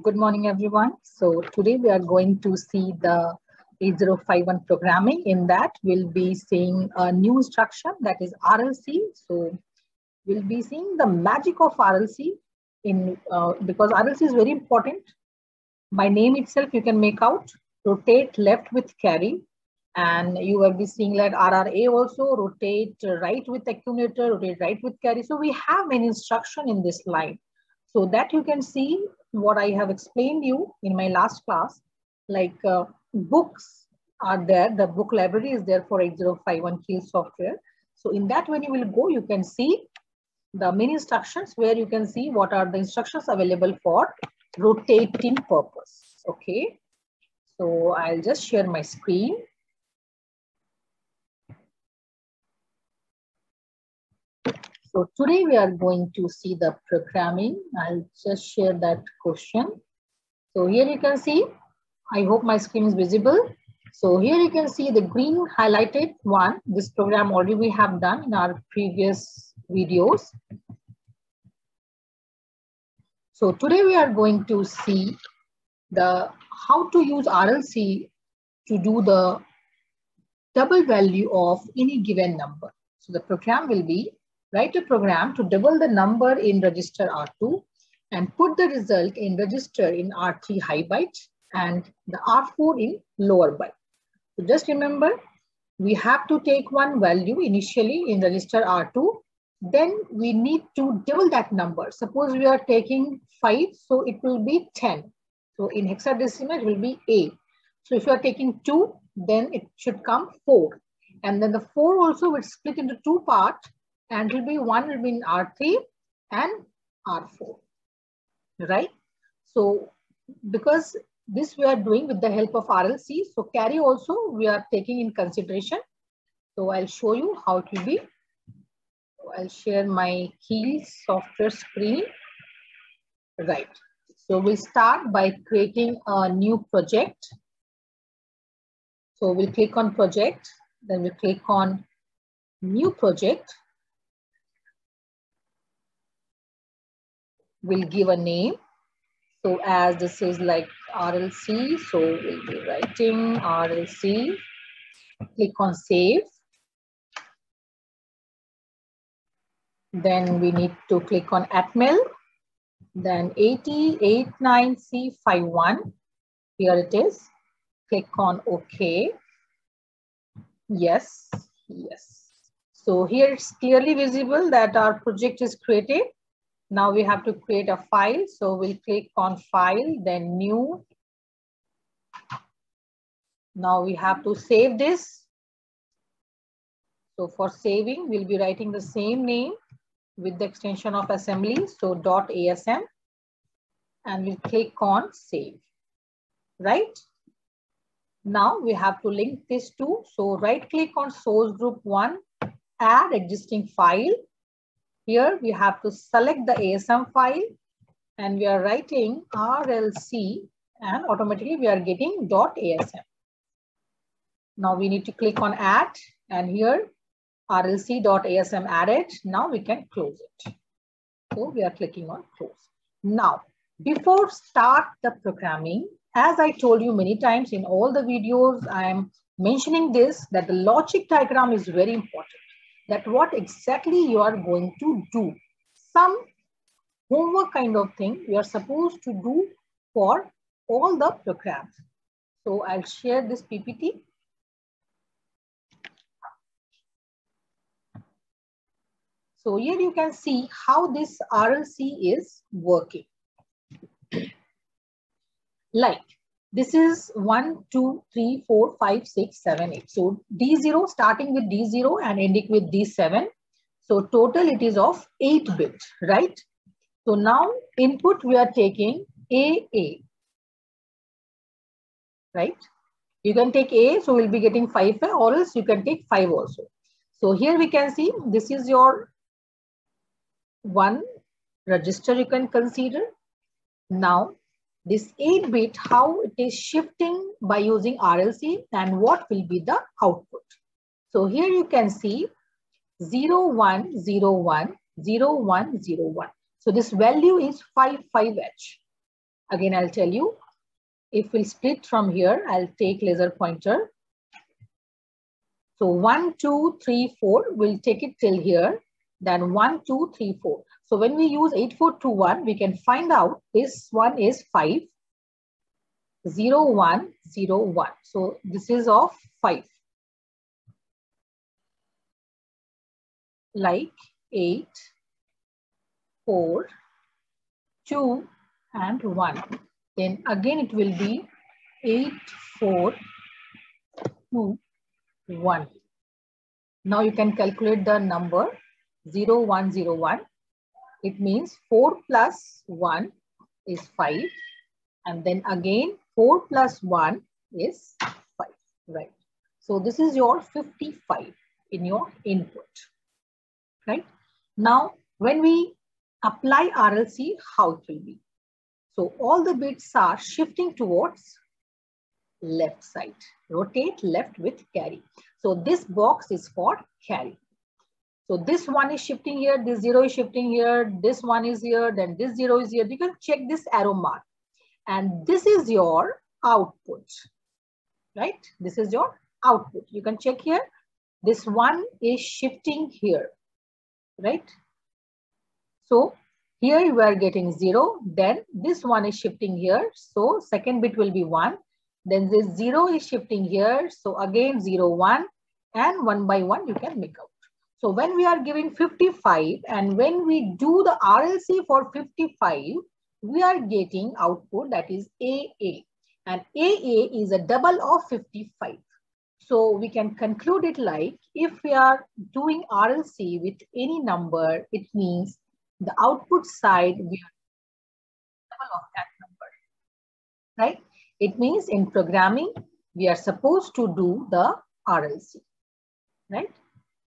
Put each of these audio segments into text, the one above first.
Good morning, everyone. So today we are going to see the 8051 programming. In that, we'll be seeing a new instruction that is RLC. So we'll be seeing the magic of RLC because RLC is very important. By name itself, you can make out rotate left with carry, and you will be seeing like RRA also rotate right with accumulator, rotate right with carry. So we have an instruction in this line, so that you can see what I have explained you in my last class. Like books are there, the book library is there for 8051 Keil software. So in that, when you will go, you can see the many instructions where you can see what are the instructions available for rotating purpose. Okay, so I'll just share my screen. So today we are going to see the programming. I'll just share that question. So here you can see, I hope my screen is visible. So here you can see the green highlighted one. This program already we have done in our previous videos. So today we are going to see how to use RLC to do the double value of any given number. So the program will be, write a program to double the number in register R2 and put the result in register in R3 high byte and the R4 in lower byte. So just remember, we have to take one value initially in register R2. Then we need to double that number. Suppose we are taking 5, so it will be 10. So in hexadecimal, it will be A. So if you are taking 2, then it should come 4. And then the 4 also will split into 2 parts, and it will be one will be in R3 and R4, right? So because this we are doing with the help of RLC, so carry also we are taking in consideration. So I'll show you how it will be. I'll share my Keil software screen. Right. So we'll start by creating a new project. So we'll click on project, then we'll click on new project. We'll give a name. So as this is like RLC, so we'll be writing RLC. Click on save. Then we need to click on Atmel. Then 8089C51. Here it is. Click on OK. Yes, yes. So here it's clearly visible that our project is created. Now we have to create a file. So we'll click on file, then new. Now we have to save this. So for saving, we'll be writing the same name with the extension of assembly. So .asm, and we'll click on save, right? Now we have to link this to, so right click on source group 1, add existing file. Here we have to select the ASM file and we are writing RLC and automatically we are getting .asm. Now we need to click on add and here RLC.asm added. Now we can close it. So we are clicking on close. Now, before start the programming, as I told you many times in all the videos, I am mentioning this, that the logic diagram is very important. That what exactly you are going to do. Some homework kind of thing you are supposed to do for all the programs. So I'll share this PPT. So here you can see how this RLC is working. Like this is 1, 2, 3, 4, 5, 6, 7, 8. So D0 starting with D0 and ending with D7. So total it is of 8 bit, right? So now input we are taking AA, right? You can take A, so we'll be getting 5, or else you can take 5 also. So here we can see this is your one register you can consider. Now this 8 bit, how it is shifting by using RLC and what will be the output. So here you can see 0101 0101. So this value is 55H. Again, I'll tell you, if we'll split from here, I'll take laser pointer. So 1, 2, 3, 4, we'll take it till here. Then 1, 2, 3, 4. So when we use 8421, we can find out this one is 5, 0, 1, 0, 1. So this is of 5. Like 8, 4, 2, and 1. Then again it will be 8, 4, 2, 1. Now you can calculate the number 0, 1, 0, 1. It means 4 plus 1 is 5. And then again 4 plus 1 is 5. Right. So this is your 55 in your input. Right. Now when we apply RLC, how it will be? So all the bits are shifting towards left side. Rotate left with carry. So this box is for carry. So this one is shifting here, this 0 is shifting here, this one is here, then this 0 is here. You can check this arrow mark. And this is your output, right? This is your output. You can check here. This one is shifting here, right? So here you are getting 0, then this one is shifting here. So second bit will be 1. Then this 0 is shifting here. So again 0, 1, and 1 by 1 you can make out. So when we are giving 55 and when we do the RLC for 55, we are getting output that is AA. And AA is a double of 55. So we can conclude it like if we are doing RLC with any number, it means the output side we are double of that number, right? It means in programming, we are supposed to do the RLC, right?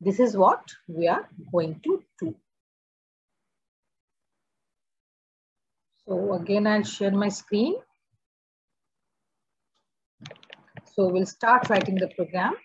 This is what we are going to do. So again, I'll share my screen. So we'll start writing the program.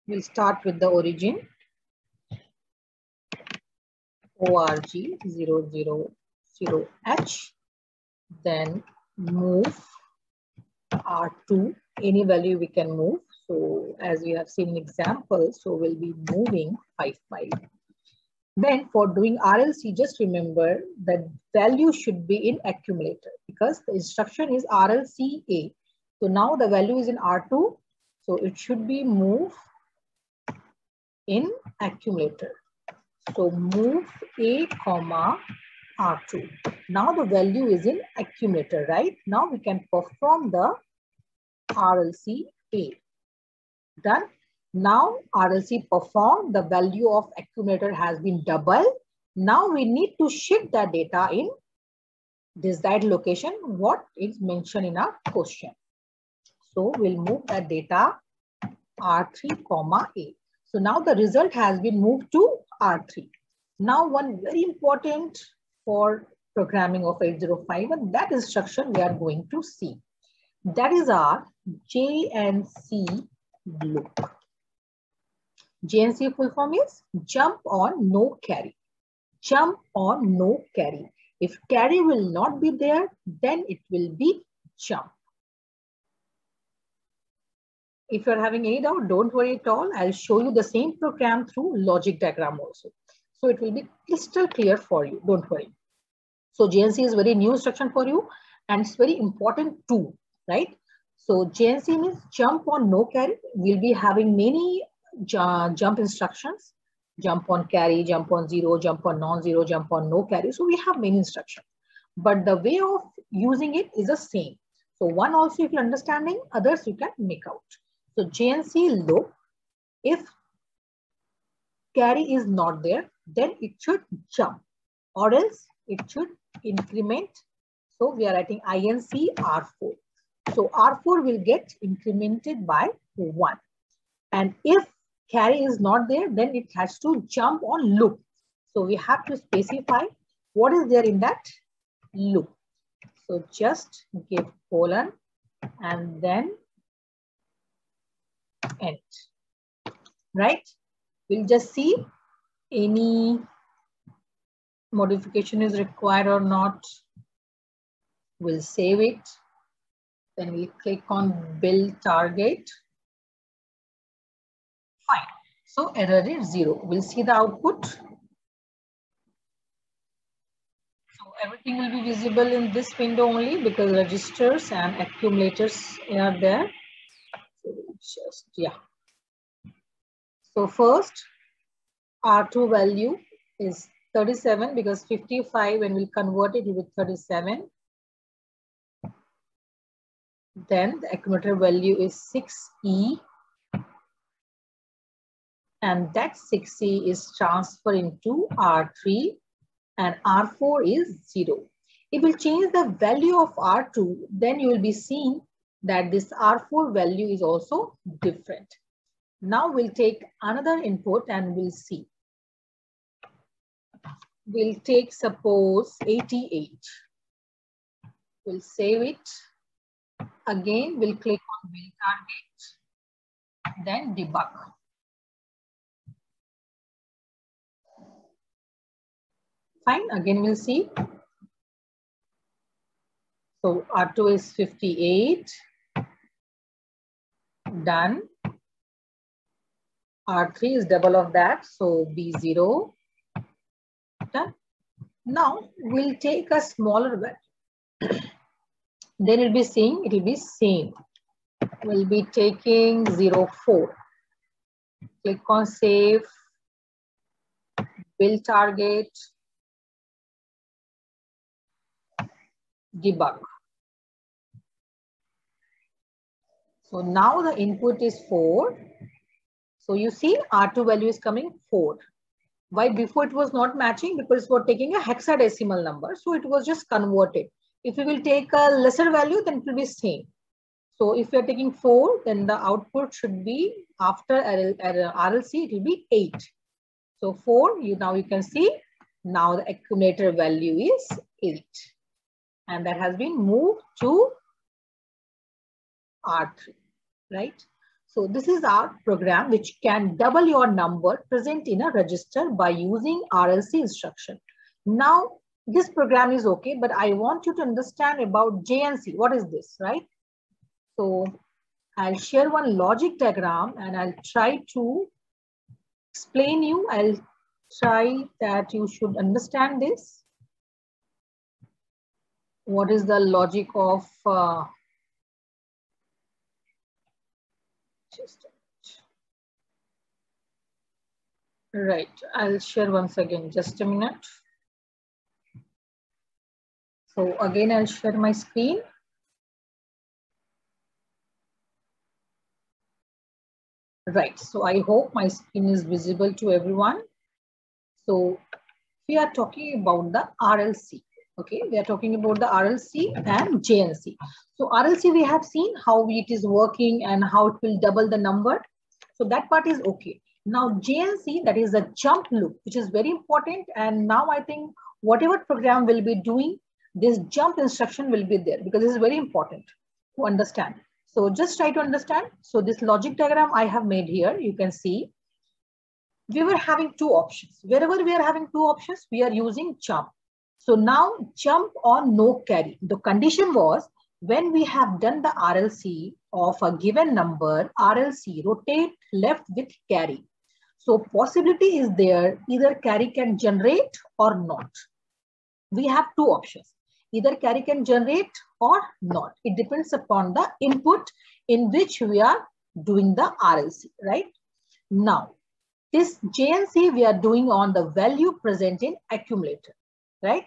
We'll start with the origin. org000h, then move R2, any value we can move. So as we have seen in example, so we'll be moving 55. Then for doing RLC, just remember that value should be in accumulator because the instruction is RLCA. So now the value is in R2, so it should be move in accumulator. So move A, comma R2. Now the value is in accumulator, right? Now we can perform the RLC A. Done. Now RLC performed, the value of accumulator has been double. Now we need to shift the data in desired location, what is mentioned in our question. So we'll move that data R3, comma A. So now the result has been moved to R3. Now one very important for programming of 8051, that instruction we are going to see. That is our JNC loop. JNC full form is jump on no carry. Jump on no carry. If carry will not be there, then it will be jump. If you're having any doubt, don't worry at all. I'll show you the same program through logic diagram also. So it will be crystal clear for you. Don't worry. So JNC is very new instruction for you and it's very important too, right? So JNC means jump on no carry. We'll be having many jump instructions. Jump on carry, jump on 0, jump on non-zero, jump on no carry. So we have many instructions. But the way of using it is the same. So one also if you're understanding, others you can make out. So JNC loop, if carry is not there, then it should jump or else it should increment. So we are writing INC R4. So R4 will get incremented by 1. And if carry is not there, then it has to jump on loop. So we have to specify what is there in that loop. So just give colon and then end, right? We'll just see any modification is required or not. We'll save it. Then we'll click on build target. Fine. So error is 0. We'll see the output. So everything will be visible in this window only because registers and accumulators are there. So just, yeah. So first, R2 value is 37 because 55, when we'll convert it with 37. Then the accumulator value is 6E. And that 6E is transferred into R3 and R4 is 0. If we change the value of R2, then you will be seeing that this R4 value is also different. Now we'll take another input and we'll see. We'll take suppose 88. We'll save it. Again, we'll click on build target, then debug. Fine, again we'll see. So R2 is 58, done. R3 is double of that, so B0, done. Now we'll take a smaller value. Then it'll be saying, it will be same. We'll be taking 04. Click on save, build target, debug. So now the input is 4. So you see R2 value is coming 4. Why before it was not matching? Because we're taking a hexadecimal number. So it was just converted. If we will take a lesser value, then it will be same. So if you're taking 4, then the output should be after RLC, it will be 8. So 4, now you can see, now the accumulator value is 8. And that has been moved to R3, right? So this is our program which can double your number present in a register by using RLC instruction. Now, this program is okay, but I want you to understand about JNC. What is this, right? So I'll share one logic diagram and I'll try to explain you. I'll try that you should understand this. What is the logic of right, I'll share once again, just a minute. So again, I'll share my screen. Right, so I hope my screen is visible to everyone. So we are talking about the RLC. Okay, we are talking about the RLC and JNC. So RLC, we have seen how it is working and how it will double the number. So that part is okay. Now JNC, that is a jump loop, which is very important. And now I think whatever program will be doing, this jump instruction will be there because this is very important to understand. So just try to understand. So this logic diagram I have made here, you can see we were having two options. Wherever we are having two options, we are using jump. So now jump or no carry. The condition was when we have done the RLC of a given number, RLC rotate left with carry. So possibility is there, either carry can generate or not. We have two options. Either carry can generate or not. It depends upon the input in which we are doing the RLC, right? Now, this JNC we are doing on the value present in accumulator, right?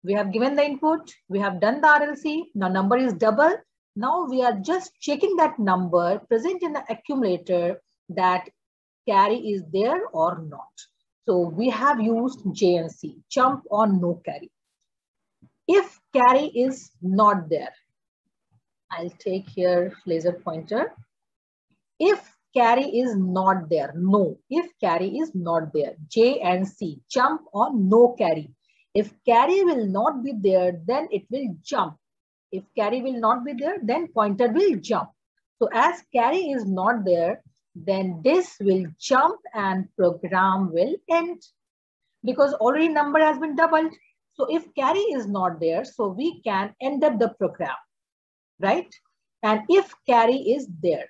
We have given the input, we have done the RLC, now number is double. Now we are just checking that number present in the accumulator that carry is there or not. So we have used JNC, jump or no carry. If carry is not there, I'll take here laser pointer. If carry is not there, no. If carry is not there, J and C, jump or no carry. If carry will not be there, then it will jump. If carry will not be there, then pointer will jump. So as carry is not there, then this will jump and program will end because already number has been doubled. So if carry is not there, so we can end up the program, right? And if carry is there,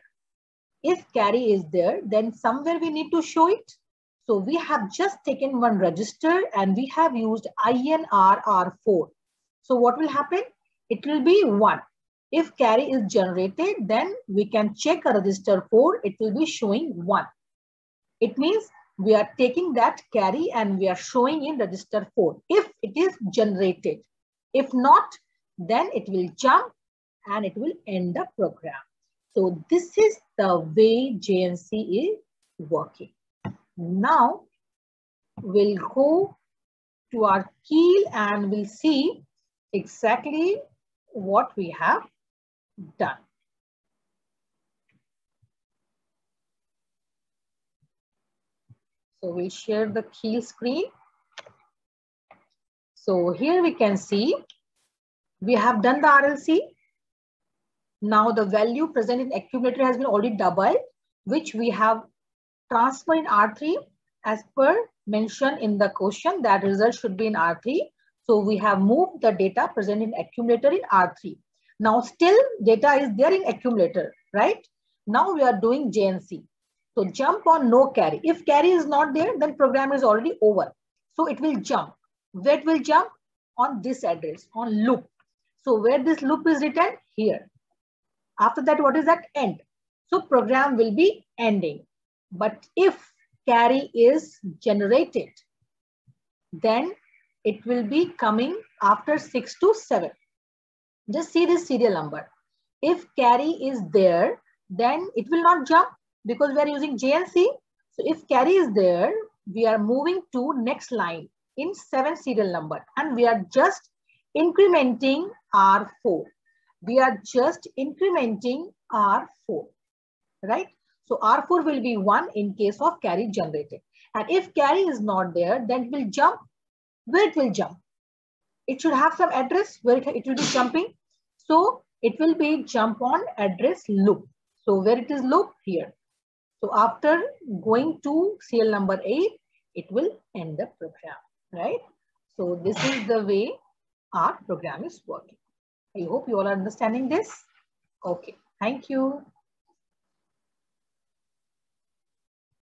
then somewhere we need to show it. So we have just taken one register and we have used INR R4. So what will happen? It will be 1. If carry is generated, then we can check a register 4. It will be showing 1. It means we are taking that carry and we are showing in register 4 if it is generated. If not, then it will jump and it will end the program. So this is the way JNC is working. Now we'll go to our keel and we'll see exactly what we have done. So we'll share the keel screen. So here we can see we have done the RLC. Now the value present in accumulator has been already doubled, which we have transferred in R3 as per mentioned in the question that result should be in R3. So we have moved the data present in accumulator in R3. Now still data is there in accumulator, right? Now we are doing JNC. So jump on no carry. If carry is not there, then program is already over. So it will jump. Where it will jump? On this address, on loop. So where this loop is written? Here. After that, what is that? End. So program will be ending. But if carry is generated, then it will be coming after 6 to 7. Just see this serial number. If carry is there, then it will not jump because we are using JNC. So if carry is there, we are moving to next line in 7 serial number and we are just incrementing R4. We are just incrementing R4, right? So R4 will be 1 in case of carry generated. And if carry is not there, then it will jump. Where it will jump? It should have some address where it will be jumping. So it will be jump on address loop. So where it is loop? Here. So after going to serial number 8, it will end the program, right? So this is the way our program is working. I hope you all are understanding this. Okay, thank you.